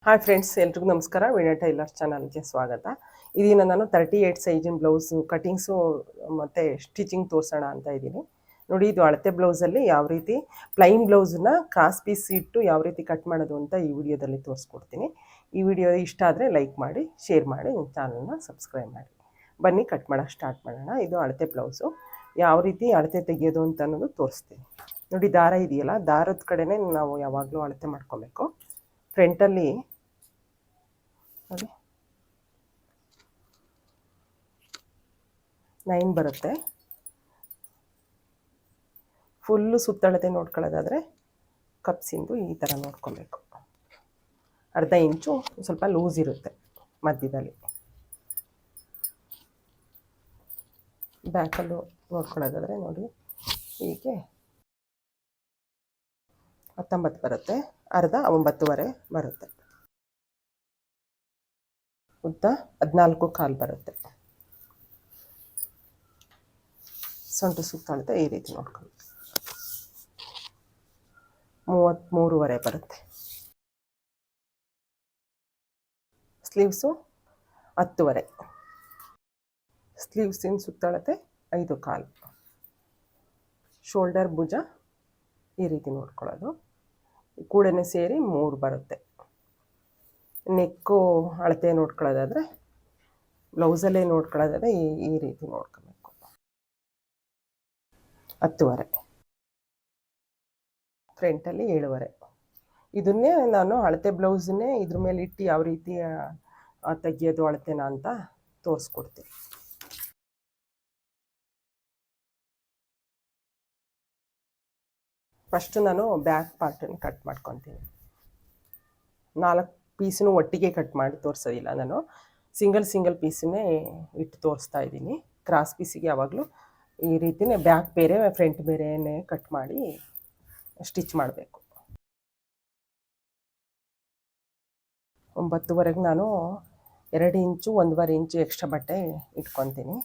Hi friends, ಎಲ್ರಿಗೂ ನಮಸ್ಕಾರ. Veena tailor ಚಾನಲ್ಗೆ ಸ್ವಾಗತ. ಇದೀನ ನಾನು 38 ಸೈಜಿನ ಬ್ಲೌಸು ಕಟಿಂಗ್ಸು ಮತ್ತು ಸ್ಟಿಚಿಂಗ್ ತೋರಿಸೋಣ ಅಂತ ಇದ್ದೀನಿ. ನೋಡಿ, ಇದು ಅಳತೆ ಬ್ಲೌಸಲ್ಲಿ ಯಾವ ರೀತಿ ಪ್ಲೈನ್ ಬ್ಲೌಸನ್ನ ಕ್ರಾಸ್ ಪೀಸ್ ಇಟ್ಟು ಯಾವ ರೀತಿ ಕಟ್ ಮಾಡೋದು ಅಂತ ಈ ವಿಡಿಯೋದಲ್ಲಿ ತೋರಿಸ್ಕೊಡ್ತೀನಿ. ಈ ವಿಡಿಯೋ ಇಷ್ಟ ಆದರೆ ಲೈಕ್ ಮಾಡಿ, ಶೇರ್ ಮಾಡಿ, ನನ್ನ ಚಾನಲ್ನ ಸಬ್ಸ್ಕ್ರೈಬ್ ಮಾಡಿ. ಬನ್ನಿ ಕಟ್ ಮಾಡೋಕ್ಕೆ ಸ್ಟಾರ್ಟ್ ಮಾಡೋಣ. ಇದು ಅಳತೆ ಬ್ಲೌಸು. ಯಾವ ರೀತಿ ಅಳತೆ ತೆಗೆಯೋದು ಅಂತ ಅನ್ನೋದು ತೋರಿಸ್ತೀನಿ. ನೋಡಿ, ದಾರ ಇದೆಯಲ್ಲ, ದಾರದ ಕಡೆನೇ ನಾವು ಯಾವಾಗಲೂ ಅಳತೆ ಮಾಡ್ಕೊಬೇಕು. ಫ್ರಂಟಲ್ಲಿ ನೋಡಿ 9 ಬರುತ್ತೆ. ಫುಲ್ಲು ಸುತ್ತಳತೆ ನೋಡ್ಕೊಳ್ಳೋದಾದರೆ ಕಪ್ಸಿಂದು ಈ ಥರ ನೋಡ್ಕೊಬೇಕು. ಅರ್ಧ ಇಂಚು ಸ್ವಲ್ಪ ಲೂಸ್ ಇರುತ್ತೆ ಮಧ್ಯದಲ್ಲಿ. ಬ್ಯಾಕಲ್ಲೂ ನೋಡ್ಕೊಳ್ಳೋದಾದರೆ ನೋಡಿ, ಹೀಗೆ 19 ಬರುತ್ತೆ. ಅರ್ಧ 9.5 ಬರುತ್ತೆ. ಉದ್ದ 14.25 ಬರುತ್ತೆ. ಸೊಂಟು ಸುತ್ತಳತೆ ಈ ರೀತಿ ನೋಡ್ಕೊಂಡು 33.5 ಬರುತ್ತೆ. ಸ್ಲೀವ್ಸು 10.5. ಸ್ಲೀವ್ಸಿನ ಸುತ್ತಳತೆ 5.25. ಶೋಲ್ಡರ್ ಭುಜ ಈ ರೀತಿ ನೋಡ್ಕೊಳ್ಳೋದು. ಕೂಡನೆ ಸೇರಿ 3 ಬರುತ್ತೆ. ನೆಕ್ಕು ಅಳತೆ ನೋಡ್ಕೊಳ್ಳೋದಾದರೆ ಬ್ಲೌಸಲ್ಲೇ ನೋಡ್ಕೊಳ್ಳೋದಾದರೆ ಈ ರೀತಿ ನೋಡ್ಕೋಬೇಕು. 10.5. ಫ್ರಂಟಲ್ಲಿ 7.5. ಇದನ್ನೇ ನಾನು ಅಳತೆ ಬ್ಲೌಸನ್ನೇ ಇದ್ರ ಮೇಲೆ ಇಟ್ಟು ಯಾವ ರೀತಿ ತೆಗಿಯೋದು ಅಳತೆನ ಅಂತ ತೋರಿಸ್ಕೊಡ್ತೀನಿ. ಫಸ್ಟು ನಾನು ಬ್ಯಾಕ್ ಪಾರ್ಟನ್ನು ಕಟ್ ಮಾಡ್ಕೊತೀನಿ. 4 ಪೀಸನ್ನು ಒಟ್ಟಿಗೆ ಕಟ್ ಮಾಡಿ ತೋರಿಸೋದಿಲ್ಲ ನಾನು. ಸಿಂಗಲ್ ಪೀಸನ್ನೇ ಇಟ್ಟು ತೋರಿಸ್ತಾ ಇದ್ದೀನಿ. ಕ್ರಾಸ್ ಪೀಸಿಗೆ ಯಾವಾಗಲೂ ಈ ರೀತಿಯೇ ಬ್ಯಾಕ್ ಬೇರೆ ಫ್ರಂಟ್ ಬೇರೆಯೇ ಕಟ್ ಮಾಡಿ ಸ್ಟಿಚ್ ಮಾಡಬೇಕು. 9.5 ನಾನು 2 ಇಂಚು 1.5 ಇಂಚು ಎಕ್ಸ್ಟ್ರಾ ಬಟ್ಟೆ ಇಟ್ಕೊತೀನಿ.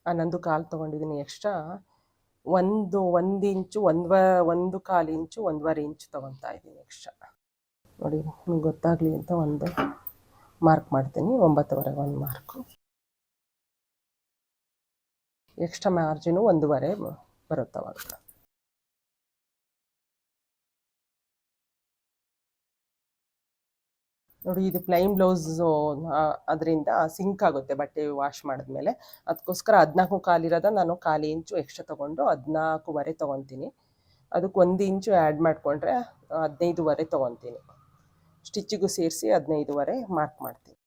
11.25 ತೊಗೊಂಡಿದ್ದೀನಿ ಎಕ್ಸ್ಟ್ರಾ. 1 ಇಂಚು 1.25 ಇಂಚು 1.5 ಇಂಚು ತೊಗೊತಾ ಇದ್ದೀನಿ ಎಕ್ಸ್ಟ್ರಾ. ನೋಡಿ, ನಿಮ್ಗೆ ಗೊತ್ತಾಗಲಿ ಅಂತ ಒಂದು ಮಾರ್ಕ್ ಮಾಡ್ತೀನಿ. 9.5 ಒಂದು ಮಾರ್ಕು. ಎಕ್ಸ್ಟ್ರಾ ಮಾರ್ಜಿನು 1.5 ಬರುತ್ತೆ ಅವಾಗ. ನೋಡಿ, ಇದು ಪ್ಲೈನ್ ಬ್ಲೌಸು, ಅದರಿಂದ ಸಿಂಕ್ ಆಗುತ್ತೆ ಬಟ್ಟೆ ವಾಶ್ ಮಾಡಿದ್ಮೇಲೆ. ಅದಕ್ಕೋಸ್ಕರ 14.25 ಇರೋದ ನಾನು 1/4 ಇಂಚು ಎಕ್ಸ್ಟ್ರಾ ತೊಗೊಂಡು 14.5 ತೊಗೊತೀನಿ. ಅದಕ್ಕೆ 1 ಇಂಚು ಆ್ಯಡ್ ಮಾಡಿಕೊಂಡ್ರೆ 15.5 ತೊಗೊತೀನಿ. ಸ್ಟಿಚ್ಚಿಗೂ ಸೇರಿಸಿ 15.5 ಮಾರ್ಕ್ ಮಾಡ್ತೀನಿ.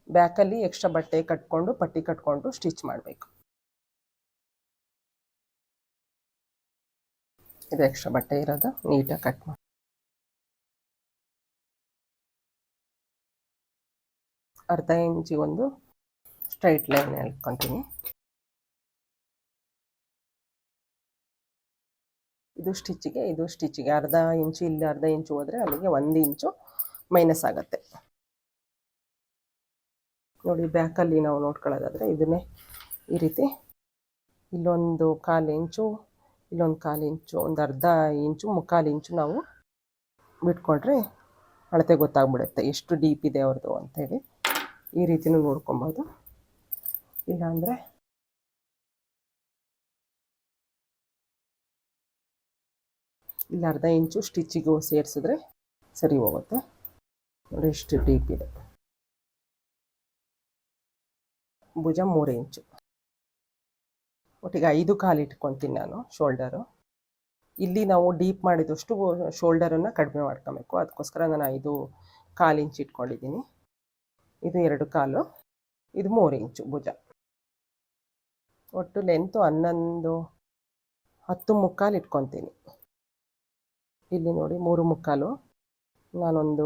ಬ್ಯಾಕಲ್ಲಿ ಎಕ್ಸ್ಟ್ರಾ ಬಟ್ಟೆ ಕಟ್ಕೊಂಡು ಪಟ್ಟಿ ಕಟ್ಕೊಂಡು ಸ್ಟಿಚ್ ಮಾಡಬೇಕು. ಇದು ಎಕ್ಸ್ಟ್ರಾ ಬಟ್ಟೆ ಇರೋದು ನೀಟಾಗಿ ಕಟ್ ಮಾಡಿ ಅರ್ಧ ಇಂಚಿಗೊಂದು ಸ್ಟ್ರೈಟ್ ಲೈನ್ ಎಳ್ಕೊತೀನಿ. ಇದು ಸ್ಟಿಚ್ಚಿಗೆ ಅರ್ಧ ಇಂಚು ಇಲ್ಲಿ ಅರ್ಧ ಇಂಚು ಹೋದರೆ ಅಲ್ಲಿಗೆ 1 ಇಂಚು ಮೈನಸ್ ಆಗುತ್ತೆ. ನೋಡಿ, ಬ್ಯಾಕಲ್ಲಿ ನಾವು ನೋಡ್ಕೊಳ್ಳೋದಾದರೆ ಇದನ್ನೇ ಈ ರೀತಿ ಇಲ್ಲೊಂದು 1/4 ಇಂಚು, ಇಲ್ಲೊಂದು 1/4 ಇಂಚು, ಒಂದು ಅರ್ಧ ಇಂಚು 3/4 ಇಂಚು ನಾವು ಬಿಟ್ಕೊಂಡ್ರೆ ಅಳತೆ ಗೊತ್ತಾಗ್ಬಿಡುತ್ತೆ ಎಷ್ಟು ಡೀಪ್ ಇದೆ ಅವ್ರದ್ದು ಅಂಥೇಳಿ. ಈ ರೀತಿನೂ ನೋಡ್ಕೊಬೋದು. ಇಲ್ಲಾಂದರೆ ಇಲ್ಲಿ ಅರ್ಧ ಇಂಚು ಸ್ಟಿಚ್ಚಿಗೂ ಸೇರಿಸಿದ್ರೆ ಸರಿ ಹೋಗುತ್ತೆ. ನೋಡಿ, ಎಷ್ಟು ಡೀಪ್ ಇದೆ. ಭುಜ 3 ಇಂಚು. ಒಟ್ಟಿಗೆ 5.25 ಇಟ್ಕೊತೀನಿ ನಾನು ಶೋಲ್ಡರು. ಇಲ್ಲಿ ನಾವು ಡೀಪ್ ಮಾಡಿದಷ್ಟು ಶೋಲ್ಡರನ್ನು ಕಡಿಮೆ ಮಾಡ್ಕೊಬೇಕು. ಅದಕ್ಕೋಸ್ಕರ ನಾನು 5.25 ಇಂಚು ಇಟ್ಕೊಂಡಿದ್ದೀನಿ. ಇದು 2.25, ಇದು 3 ಇಂಚು ಭುಜ. ಒಟ್ಟು ಲೆಂತು 10.25 ಇಟ್ಕೊತೀನಿ. ಇಲ್ಲಿ ನೋಡಿ 3.25, ನಾನೊಂದು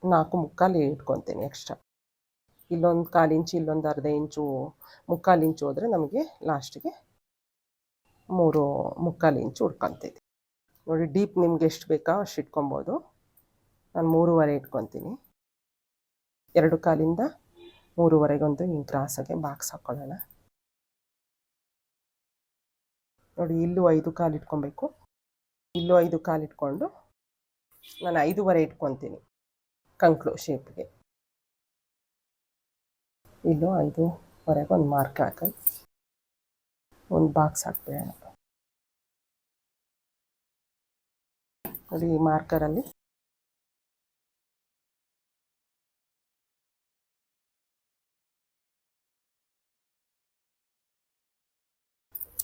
4.25 ಇಟ್ಕೊತೀನಿ ಎಕ್ಸ್ಟ್ರಾ. ಇಲ್ಲೊಂದು 1/4 ಇಂಚು, ಇಲ್ಲೊಂದು ಅರ್ಧ ಇಂಚು, 3/4 ಇಂಚು ಹೋದರೆ ನಮಗೆ ಲಾಸ್ಟಿಗೆ 3.25 ಇಂಚು ಉಟ್ಕೊತೀನಿ. ನೋಡಿ, ಡೀಪ್ ನಿಮ್ಗೆ ಎಷ್ಟು ಬೇಕಾ ಅಷ್ಟು ಇಟ್ಕೊಬೋದು. ನಾನು 3.25 ಇಟ್ಕೊತೀನಿ. 2.25ಇಂದ 3.25 ಹಿಂಗೆ ಕ್ರಾಸಾಗೆ ಬಾಕ್ಸ್ ಹಾಕ್ಕೊಳ್ಳೋಣ. ನೋಡಿ, ಇಲ್ಲೂ 5.25 ಇಟ್ಕೊಬೇಕು, ಇಲ್ಲೂ 5 ಕಾಲು ಇಟ್ಕೊಂಡು ನಾನು 5.25 ಇಟ್ಕೊತೀನಿ ಕಂಕ್ಳು ಶೇಪ್ಗೆ. ಇಲ್ಲೂ 5.25 ಒಂದು ಮಾರ್ಕ್ ಹಾಕಿ ಒಂದು ಬಾಕ್ಸ್ ಹಾಕ್ಬಿಡೋಣ. ನೋಡಿ ಈ ಮಾರ್ಕರಲ್ಲಿ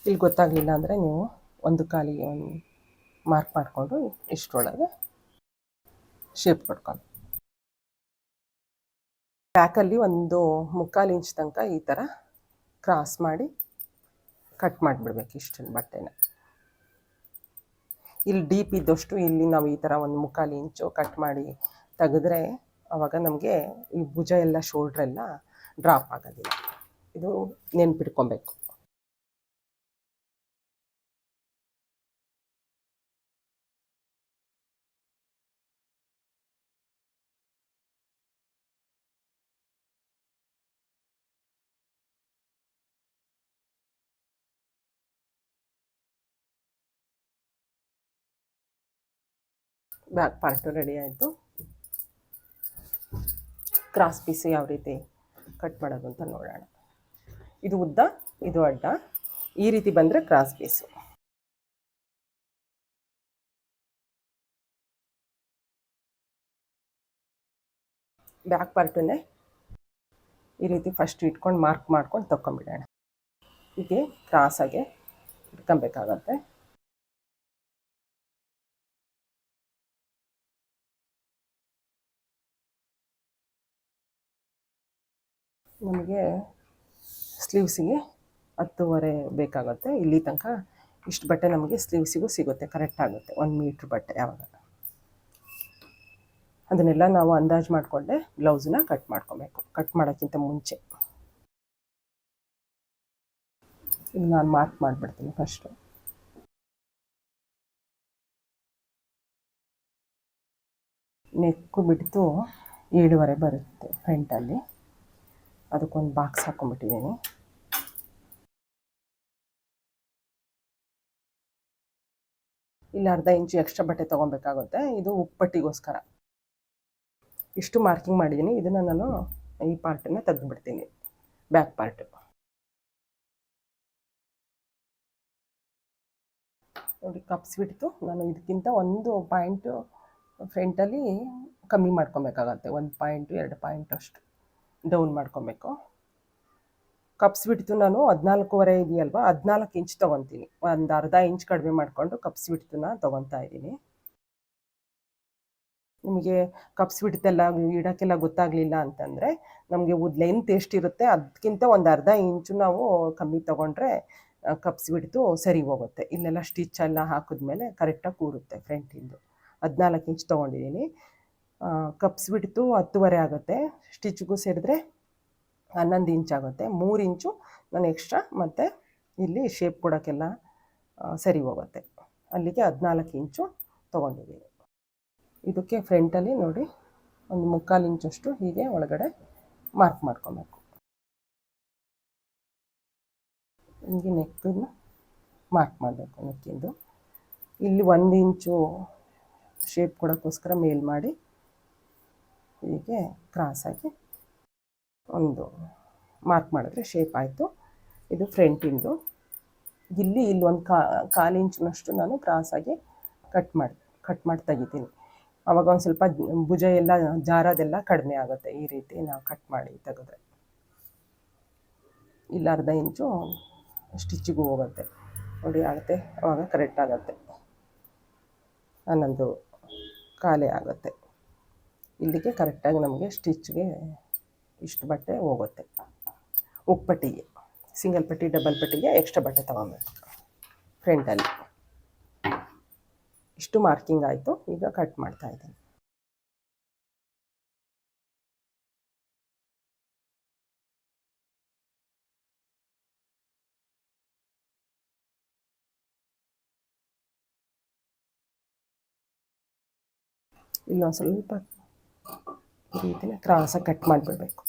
ಇಲ್ಲಿ ಗೊತ್ತಾಗಲಿಲ್ಲ ಅಂದರೆ ನೀವು ಒಂದು ಕಾಲಿಗೆ ಒಂದು ಮಾರ್ಕ್ ಮಾಡಿಕೊಂಡು ಇಷ್ಟರೊಳಗೆ ಶೇಪ್ ಕೊಟ್ಕೊಂಡು ಬ್ಯಾಕಲ್ಲಿ ಒಂದು 3/4 ಇಂಚ್ ತನಕ ಈ ಥರ ಕ್ರಾಸ್ ಮಾಡಿ ಕಟ್ ಮಾಡಿಬಿಡ್ಬೇಕು ಇಷ್ಟನ್ನು ಬಟ್ಟೆನ. ಇಲ್ಲಿ ಡೀಪ್ ಇದ್ದಷ್ಟು ಇಲ್ಲಿ ನಾವು ಈ ಥರ ಒಂದು 3/4 ಇಂಚು ಕಟ್ ಮಾಡಿ ತೆಗೆದ್ರೆ ಆವಾಗ ನಮಗೆ ಈ ಭುಜ ಎಲ್ಲ ಶೋಲ್ಡ್ರೆಲ್ಲ ಡ್ರಾಪ್ ಆಗೋದಿಲ್ಲ. ಇದು ನೆನ್ಪಿಟ್ಕೊಬೇಕು. ಬ್ಯಾಕ್ ಪಾರ್ಟು ರೆಡಿ ಆಯಿತು. ಕ್ರಾಸ್ ಪೀಸು ಯಾವ ರೀತಿ ಕಟ್ ಮಾಡೋದು ಅಂತ ನೋಡೋಣ. ಇದು ಉದ್ದ, ಇದು ಅಡ್ಡ, ಈ ರೀತಿ ಬಂದರೆ ಕ್ರಾಸ್ ಪೀಸು. ಬ್ಯಾಕ್ ಪಾರ್ಟನ್ನೇ ಈ ರೀತಿ ಫಸ್ಟ್ ಇಟ್ಕೊಂಡು ಮಾರ್ಕ್ ಮಾಡ್ಕೊಂಡು ತಗೊಂಬಿಡೋಣ. ಹೀಗೆ ಕ್ರಾಸಾಗೆ ಇಟ್ಕೊಬೇಕಾಗತ್ತೆ. ನಮಗೆ ಸ್ಲೀವ್ಸಿಗೆ 10.25 ಬೇಕಾಗುತ್ತೆ. ಇಲ್ಲಿ ತನಕ ಇಷ್ಟು ಬಟ್ಟೆ ನಮಗೆ ಸ್ಲೀವ್ಸಿಗೂ ಸಿಗುತ್ತೆ, ಕರೆಕ್ಟ್ ಆಗುತ್ತೆ 1 ಮೀಟ್ರ್ ಬಟ್ಟೆ. ಯಾವಾಗ ಅದನ್ನೆಲ್ಲ ನಾವು ಅಂದಾಜು ಮಾಡಿಕೊಂಡೆ ಬ್ಲೌಸನ್ನ ಕಟ್ ಮಾಡ್ಕೊಬೇಕು. ಕಟ್ ಮಾಡೋಕ್ಕಿಂತ ಮುಂಚೆ ಈಗ ನಾನು ಮಾರ್ಕ್ ಮಾಡಿಬಿಡ್ತೀನಿ. ಫಸ್ಟು ನೆಕ್ಕು ಬಿಡ್ತು 7.25 ಬರುತ್ತೆ ಫ್ರಂಟಲ್ಲಿ. ಅದಕ್ಕೊಂದು ಬಾಕ್ಸ್ ಹಾಕ್ಕೊಂಬಿಟ್ಟಿದ್ದೀನಿ. ಇಲ್ಲಿ 1/2 ಇಂಚು ಎಕ್ಸ್ಟ್ರಾ ಬಟ್ಟೆ ತೊಗೊಬೇಕಾಗುತ್ತೆ. ಇದು ಉಪ್ಪಟ್ಟಿಗೋಸ್ಕರ ಇಷ್ಟು ಮಾರ್ಕಿಂಗ್ ಮಾಡಿದ್ದೀನಿ. ಇದನ್ನು ನಾನು ಈ ಪಾರ್ಟನ್ನು ತೆಗೆದುಬಿಡ್ತೀನಿ, ಬ್ಯಾಕ್ ಪಾರ್ಟು. ನೋಡಿ ಕಪ್ಸ್ ಬಿಡ್ತು. ನಾನು ಇದಕ್ಕಿಂತ 1 ಪಾಯಿಂಟು ಫ್ರಂಟಲ್ಲಿ ಕಮ್ಮಿ ಮಾಡ್ಕೊಬೇಕಾಗತ್ತೆ. 1 ಪಾಯಿಂಟು 2 ಪಾಯಿಂಟ್ ಅಷ್ಟು ಡೌನ್ ಮಾಡ್ಕೊಬೇಕು. ಕಪ್ಸ್ ಬಿಡ್ತು ನಾನು 14.25 ಇದೆಯಲ್ವ, 14 ಇಂಚ್ ತೊಗೊತೀನಿ. ಒಂದು 1/2 ಇಂಚ್ ಕಡಿಮೆ ಮಾಡಿಕೊಂಡು ಕಪ್ಸ್ ಬಿಡ್ತನ್ನ ತೊಗೊತಾ ಇದ್ದೀನಿ. ನಿಮಗೆ ಕಪ್ಸ್ ಬಿಡ್ತೆಲ್ಲ ಇಡೋಕ್ಕೆಲ್ಲ ಗೊತ್ತಾಗಲಿಲ್ಲ ಅಂತಂದರೆ ನಮಗೆ ಲೆಂತ್ ಎಷ್ಟಿರುತ್ತೆ ಅದಕ್ಕಿಂತ ಒಂದು 1/2 ಇಂಚು ನಾವು ಕಮ್ಮಿ ತೊಗೊಂಡ್ರೆ ಕಪ್ಸ್ ಬಿಡ್ತು ಸರಿ ಹೋಗುತ್ತೆ. ಇಲ್ಲೆಲ್ಲ ಸ್ಟಿಚ್ ಎಲ್ಲ ಹಾಕಿದ್ಮೇಲೆ ಕರೆಕ್ಟಾಗಿ ಕೂರುತ್ತೆ ಫ್ರಂಟಿಂದು. 14 ಇಂಚ್ ತೊಗೊಂಡಿದ್ದೀನಿ. ಕಪ್ಸ್ ಬಿಡ್ತು 10.25 ಆಗುತ್ತೆ. ಸ್ಟಿಚ್ಗೂ ಸೇರಿದ್ರೆ 11 ಇಂಚ್ ಆಗುತ್ತೆ. 3 ಇಂಚು ನಾನು ಎಕ್ಸ್ಟ್ರಾ ಮತ್ತು ಇಲ್ಲಿ ಶೇಪ್ ಕೊಡೋಕ್ಕೆಲ್ಲ ಸರಿ ಹೋಗುತ್ತೆ. ಅಲ್ಲಿಗೆ 14 ಇಂಚು ತೊಗೊಂಡಿದ್ದೀನಿ. ಇದಕ್ಕೆ ಫ್ರಂಟಲ್ಲಿ ನೋಡಿ ಒಂದು 3/4 ಇಂಚಷ್ಟು ಹೀಗೆ ಒಳಗಡೆ ಮಾರ್ಕ್ ಮಾಡ್ಕೊಬೇಕು. ಹೀಗೆ ನೆಕ್ಕನ್ನು ಮಾರ್ಕ್ ಮಾಡಬೇಕು. ನೆಕ್ಕಿಂದು ಇಲ್ಲಿ 1 ಇಂಚು ಶೇಪ್ ಕೊಡೋಕ್ಕೋಸ್ಕರ ಮೇಲ್ ಮಾಡಿ ಹೀಗೆ ಕ್ರಾಸಾಗಿ ಒಂದು ಮಾರ್ಕ್ ಮಾಡಿದ್ರೆ ಶೇಪ್ ಆಯಿತು. ಇದು ಫ್ರಂಟಿಂದು. ಇಲ್ಲಿ ಒಂದು 1/4 ಇಂಚಿನಷ್ಟು ನಾನು ಕ್ರಾಸಾಗಿ ಕಟ್ ಮಾಡಿ ತೆಗಿತೀನಿ. ಆವಾಗ ಒಂದು ಸ್ವಲ್ಪ ಭುಜ ಎಲ್ಲ ಜಾರೋದೆಲ್ಲ ಕಡಿಮೆ ಆಗುತ್ತೆ. ಈ ರೀತಿ ನಾವು ಕಟ್ ಮಾಡಿ ತೆಗೆದ್ರೆ ಇಲ್ಲಿ 1/2 ಇಂಚು ಸ್ಟಿಚ್ಚಿಗೂ ಹೋಗುತ್ತೆ. ನೋಡಿ ಆಗುತ್ತೆ, ಆವಾಗ ಕರೆಕ್ಟ್ ಆಗುತ್ತೆ. 11 ಕಾಲೇ ಆಗುತ್ತೆ. ಇಲ್ಲಿಗೆ ಕರೆಕ್ಟಾಗಿ ನಮಗೆ ಸ್ಟಿಚ್ಗೆ ಇಷ್ಟು ಬಟ್ಟೆ ಹೋಗುತ್ತೆ. ಉಪ್ಪಟ್ಟಿಗೆ ಸಿಂಗಲ್ ಪಟ್ಟಿ ಡಬಲ್ ಪಟ್ಟಿಗೆ ಎಕ್ಸ್ಟ್ರಾ ಬಟ್ಟೆ ತೊಗೊಬೇಕು ಫ್ರಂಟಲ್ಲಿ. ಇಷ್ಟು ಮಾರ್ಕಿಂಗ್ ಆಯಿತು. ಈಗ ಕಟ್ ಮಾಡ್ತಾಯಿದ್ದೀನಿ. ಇಲ್ಲೊಂದು ಸ್ವಲ್ಪ ಈ ರೀತಿನ ಕ್ರಾಸಾಗಿ ಕಟ್ ಮಾಡಿಬಿಡ್ಬೇಕು.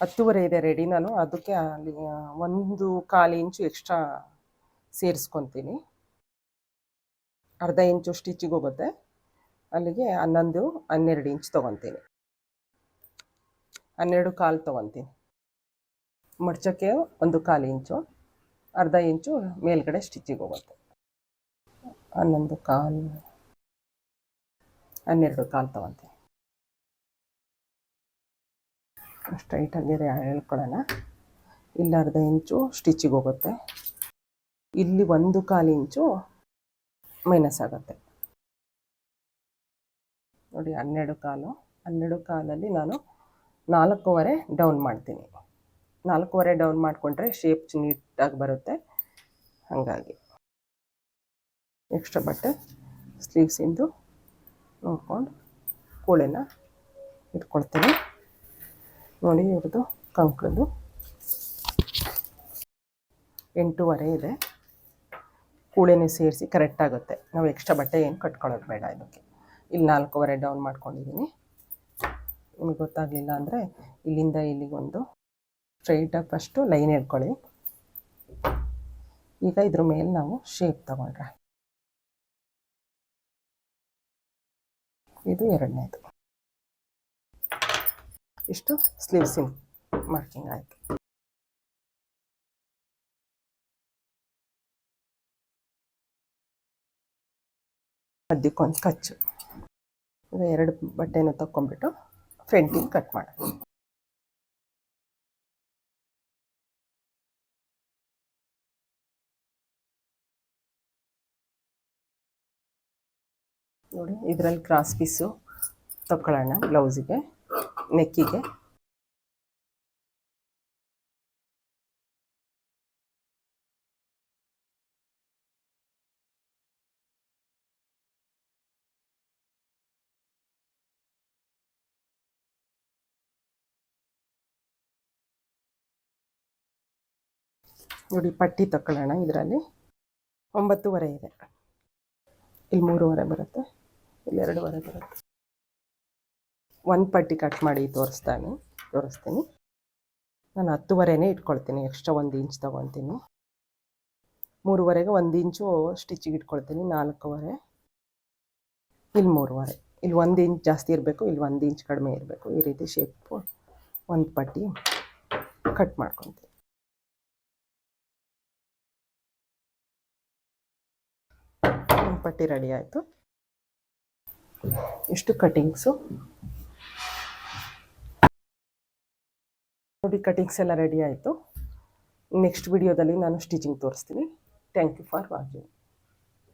10:30 ಇದೆ ರೆಡಿ. ನಾನು ಅದಕ್ಕೆ ಅಲ್ಲಿ 1/4 ಇಂಚು ಎಕ್ಸ್ಟ್ರಾ ಸೇರಿಸ್ಕೊತೀನಿ. ಅರ್ಧ ಇಂಚು ಸ್ಟಿಚಿಗೆ ಹೋಗುತ್ತೆ, ಅಲ್ಲಿಗೆ 12 ಇಂಚ್ ತೊಗೊತೀನಿ. 12.25 ತೊಗೊತೀನಿ. ಮಡ್ಚಕ್ಕೆ 1/4 ಇಂಚು, ಅರ್ಧ ಇಂಚು ಮೇಲ್ಗಡೆ ಸ್ಟಿಚಿಗೆ ಹೋಗುತ್ತೆ. 11.25 12.25 ತೊಗೊತೀನಿ. ಸ್ಟ್ರೈಟಾಗಿ ಹೇಳ್ಕೊಳ್ಳೋಣ. ಇಲ್ಲಿ ಅರ್ಧ ಇಂಚು ಸ್ಟಿಚಿಗೆ ಹೋಗುತ್ತೆ, ಇಲ್ಲಿ 1/4 ಇಂಚು ಮೈನಸ್ ಆಗುತ್ತೆ ನೋಡಿ. 12.25 ನಾನು 4.25 ಡೌನ್ ಮಾಡ್ತೀನಿ. 4.25 ಡೌನ್ ಮಾಡಿಕೊಂಡ್ರೆ ಶೇಪ್ ನೀಟಾಗಿ ಬರುತ್ತೆ. ಹಾಗಾಗಿ ಎಕ್ಸ್ಟ್ರಾ ಬಟ್ಟೆ ಸ್ಲೀವ್ಸಿಂದು ನೋಡ್ಕೊಂಡು ಕೂಳೆನ ಇಟ್ಕೊಳ್ತೀನಿ ನೋಡಿ. ಇವ್ರದ್ದು ಕಂಕ್ಳದು 8.25 ಇದೆ. ಕೂಳೆನೂ ಸೇರಿಸಿ ಕರೆಕ್ಟ್ ಆಗುತ್ತೆ. ನಾವು ಎಕ್ಸ್ಟ್ರಾ ಬಟ್ಟೆ ಏನು ಕಟ್ಕೊಳ್ಳೋದು ಬೇಡ ಇದಕ್ಕೆ. ಇಲ್ಲಿ 4.25 ಡೌನ್ ಮಾಡ್ಕೊಂಡಿದ್ದೀನಿ. ನಿಮಗೆ ಗೊತ್ತಾಗಲಿಲ್ಲ ಅಂದರೆ ಇಲ್ಲಿಂದ ಇಲ್ಲಿಗೊಂದು ಸ್ಟ್ರೈಟಾಗಿ ಫಸ್ಟು ಲೈನ್ ಹೇಳ್ಕೊಳ್ಳಿ. ಈಗ ಇದ್ರ ಮೇಲೆ ನಾವು ಶೇಪ್ ತಗೊಂಡ್ರೆ ಇದು 2ನೇದು. ಇಷ್ಟು ಸ್ಲೀವ್ಸಿನ ಮಾರ್ಕಿಂಗ್ ಆಯಿತು. ಮಧ್ಯಕ್ಕೊಂದು ಕಚ್ಚು. ಈಗ 2 ಬಟ್ಟೆನೂ ತಗೊಂಡ್ಬಿಟ್ಟು ಫ್ರಂಟಿಗೆ ಕಟ್ ಮಾಡಿ. ನೋಡಿ, ಇದರಲ್ಲಿ ಕ್ರಾಸ್ ಪೀಸು ತಗೊಳ್ಳೋಣ ಬ್ಲೌಸಿಗೆ, ನೆಕ್ಕಿಗೆ. ನೋಡಿ, ಪಟ್ಟಿ ತಗೊಳ್ಳೋಣ. ಇದರಲ್ಲಿ 9.25 ಇದೆ. ಇಲ್ಲಿ 3.25 ಬರುತ್ತೆ, ಇಲ್ಲಿ 2.25 ಬರುತ್ತೆ. ಒಂದು ಪಟ್ಟಿ ಕಟ್ ಮಾಡಿ ತೋರಿಸ್ತೀನಿ. ನಾನು 10.25 ಇಟ್ಕೊಳ್ತೀನಿ. Extra 1 inch ತೊಗೊತೀನಿ. 3.25ಗೆ 1 ಇಂಚು ಸ್ಟಿಚಿಗೆ ಇಟ್ಕೊಳ್ತೀನಿ. 4.25 ಇಲ್ಲಿ 3.25. ಇಲ್ಲಿ 1 ಇಂಚ್ ಜಾಸ್ತಿ ಇರಬೇಕು, ಇಲ್ಲಿ 1 ಇಂಚ್ ಕಡಿಮೆ ಇರಬೇಕು. ಈ ರೀತಿ ಶೇಪು ಒಂದು ಪಟ್ಟಿ ಕಟ್ ಮಾಡ್ಕೊತೀನಿ. ಒಂದು ಪಟ್ಟಿ ರೆಡಿ ಆಯಿತು. ಇಷ್ಟು ಕಟಿಂಗ್ಸು ನೋಡಿ. ಕಟಿಂಗ್ಸ್ ಎಲ್ಲ ರೆಡಿ ಆಯಿತು. ನೆಕ್ಸ್ಟ್ ವಿಡಿಯೋದಲ್ಲಿ ನಾನು ಸ್ಟಿಚಿಂಗ್ ತೋರಿಸ್ತೀನಿ. Thank you for watching.